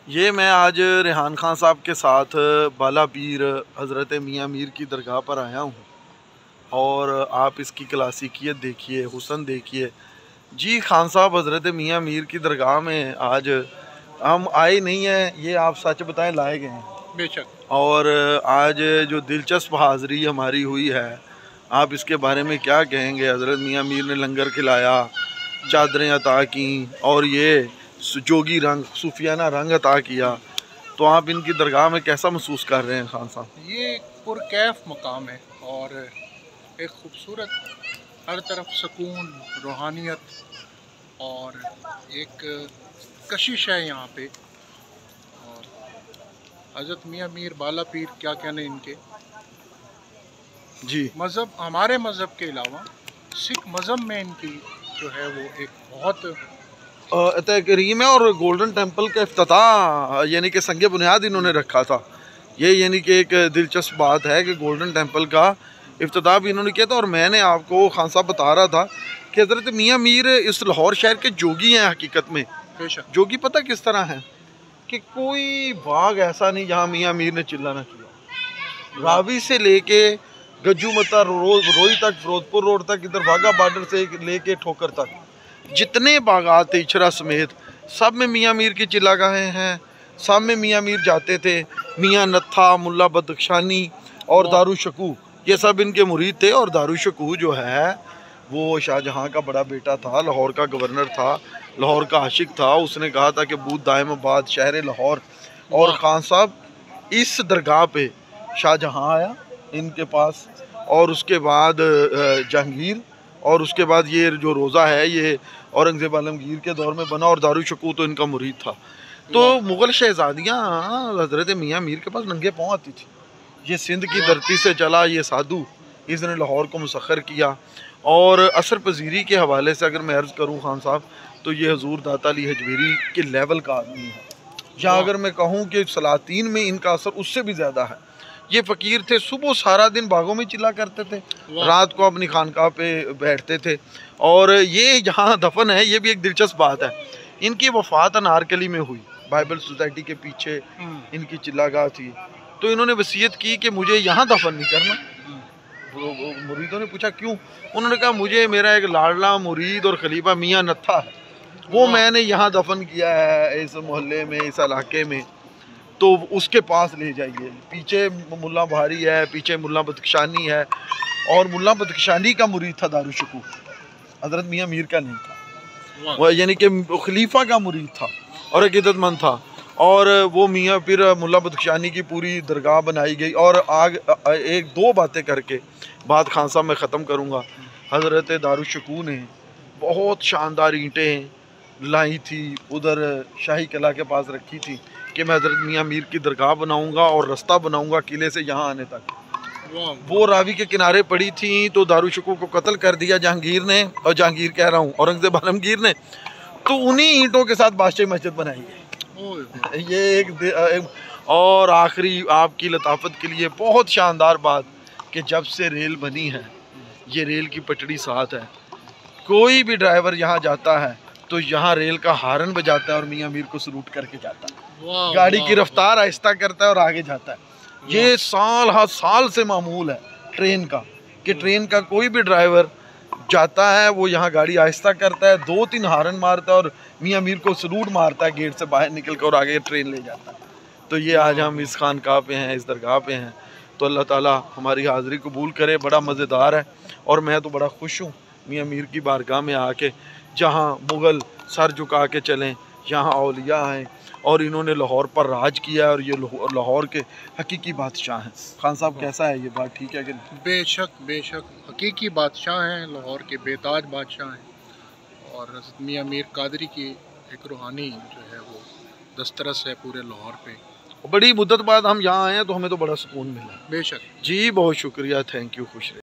ये मैं आज रेहान खान साहब के साथ बाला पीर हज़रत मियाँ मीर की दरगाह पर आया हूँ और आप इसकी क्लासिकियत देखिए, हुस्न देखिए। जी खान साहब, हज़रत मियाँ मीर की दरगाह में आज हम आए नहीं हैं, ये आप सच बताएं, लाए गए हैं बेशक। और आज जो दिलचस्प हाज़री हमारी हुई है, आप इसके बारे में क्या कहेंगे? हज़रत मियाँ मीर ने लंगर खिलाया, चादरें अता की और ये जोगी रंग, सूफियाना रंग अता किया, तो आप इनकी दरगाह में कैसा महसूस कर रहे हैं खान साहब? ये एक पुरकैफ मकाम है और एक खूबसूरत, हर तरफ सुकून, रूहानियत और एक कशिश है यहाँ पे। और हज़रत मियाँ मीर बाला पीर, क्या कहने इनके। जी, मज़हब, हमारे मज़हब के अलावा सिख मज़हब में इनकी जो है वो एक बहुत करीम है और गोल्डन टेम्पल का इफ्तिताह यानी कि संग बुनियाद इन्होंने रखा था। ये यानी कि एक दिलचस्प बात है कि गोल्डन टेम्पल का इफ्तिताह भी इन्होंने किया था। और मैंने आपको खान साहब बता रहा था कि हज़रत मियाँ मीर इस लाहौर शहर के जोगी हैं हकीकत में। बेशक। जोगी पता किस तरह है कि कोई बाग ऐसा नहीं जहाँ मियाँ मीर ने चिल्ला ना किया। रावी से लेके गज्जू मता रोई तक, फिरोजपुर रोड तक, इधर वाघा बॉर्डर से लेके ठोकर तक, जितने बागात थे इचरा समेत, सब में मियाँ मीर की चिल्लागाहें हैं। सब में मियाँ मीर जाते थे। मियाँ नत्था, मुल्ला बदख्शानी और दारू शकू, ये सब इनके मुरीद थे। और दारू शकू जो है वो शाहजहाँ का बड़ा बेटा था, लाहौर का गवर्नर था, लाहौर का आशिक था। उसने कहा था कि बूत दायमाबाद शहर लाहौर। और खान साहब इस दरगाह पे शाहजहाँ आया इनके पास, और उसके बाद जहांगीर, और उसके बाद ये जो रोज़ा है ये औरंगज़ेब आलमगीर के दौर में बना और दारू शकू तो इनका मुरीद था। तो मुग़ल शहज़ादियाँ हज़रत मियाँ मीर के पास नंगे पाँव आती थी। ये सिंध की धरती से चला ये साधु, इसने लाहौर को मुसख्खर किया। और असर पजीरी के हवाले से अगर मैं अर्ज़ करूँ खान साहब, तो ये हजूर दाता अली हजवेरी के लेवल का आदमी है। या अगर मैं कहूँ कि सलातीन में इनका असर उससे भी ज़्यादा है। ये फ़कीर थे, सुबह सारा दिन बागों में चिल्ला करते थे, रात को अपनी खानकाह पे बैठते थे। और ये जहाँ दफन है, ये भी एक दिलचस्प बात है। इनकी वफ़ात अनारकली में हुई, बाइबल सोसाइटी के पीछे इनकी चिल्लागाह थी। तो इन्होंने वसीयत की कि मुझे यहाँ दफन नहीं करना। मुरीदों ने पूछा क्यों? उन्होंने कहा मुझे मेरा एक लाडला मुरीद और खलीफा मियाँ नत्था है, वो मैंने यहाँ दफन किया है, इस मोहल्ले में, इस इलाके में, तो उसके पास ले जाइए। पीछे मुल्ला भारी है, पीछे मुल्ला बदख्शानी है, और मुल्ला बदख्शानी का मुरीद था दारू शकू, हज़रत मियाँ मीर का नहीं था। वह यानी कि खलीफा का मुरीद था और अकीदतमंद था। और वो मियाँ फिर मुल्ला बदख्शानी की पूरी दरगाह बनाई गई। और आग एक दो बातें करके बात खान साहब मैं ख़त्म करूँगा। हज़रत दारू शकू ने बहुत शानदार ईंटें लाई थी, उधर शाही किला के पास रखी थी कि मैं हज़रत मियाँ मीर की दरगाह बनाऊँगा और रास्ता बनाऊँगा किले से यहाँ आने तक। वो रावी के किनारे पड़ी थी, तो दारू शकू को कत्ल कर दिया जहांगीर ने, और जहांगीर कह रहा हूँ औरंगज़ेब आलमगीर ने। तो उन्हीं ईंटों के साथ बादशाही मस्जिद बनाई है। ये एक और आखिरी आपकी लताफत के लिए बहुत शानदार बात कि जब से रेल बनी है, ये रेल की पटड़ी साथ है। कोई भी ड्राइवर यहाँ जाता है तो यहाँ रेल का हारन बजाता है और मियाँ मीर को सलूट करके जाता है। गाड़ी की रफ्तार आहिस्ता करता है और आगे जाता है। ये साल हर साल से मामूल है ट्रेन का, कि ट्रेन का कोई भी ड्राइवर जाता है वो यहाँ गाड़ी आहिस्ता करता है, दो तीन हारन मारता है और मियाँ मीर को सलूट मारता है, गेट से बाहर निकल कर, और आगे ट्रेन ले जाता है। तो ये आज हम इस खानकाह पे हैं, इस दरगाह पे हैं। तो अल्लाह ताला हमारी हाज़िरी कबूल करे। बड़ा मज़ेदार है और मैं तो बड़ा खुश हूँ मियाँ मीर की बारगाह में आके, जहाँ मुग़ल सर झुका के चलें, यहाँ औलिया हैं और इन्होंने लाहौर पर राज किया और ये लाहौर के हकीकी बादशाह हैं। खान साहब कैसा है ये बात, ठीक है कि नहीं? बेशक बेशक, हकीकी बादशाह हैं, लाहौर के बेताज बादशाह हैं। और हज़रत मियाँ मीर कादरी की एक रूहानी जो है वो दस्तरस है पूरे लाहौर पे। बड़ी मुद्दत बाद हम यहाँ आए हैं तो हमें तो बड़ा सुकून मिला। बेशक जी बहुत शुक्रिया, थैंक यू, खुश रहे।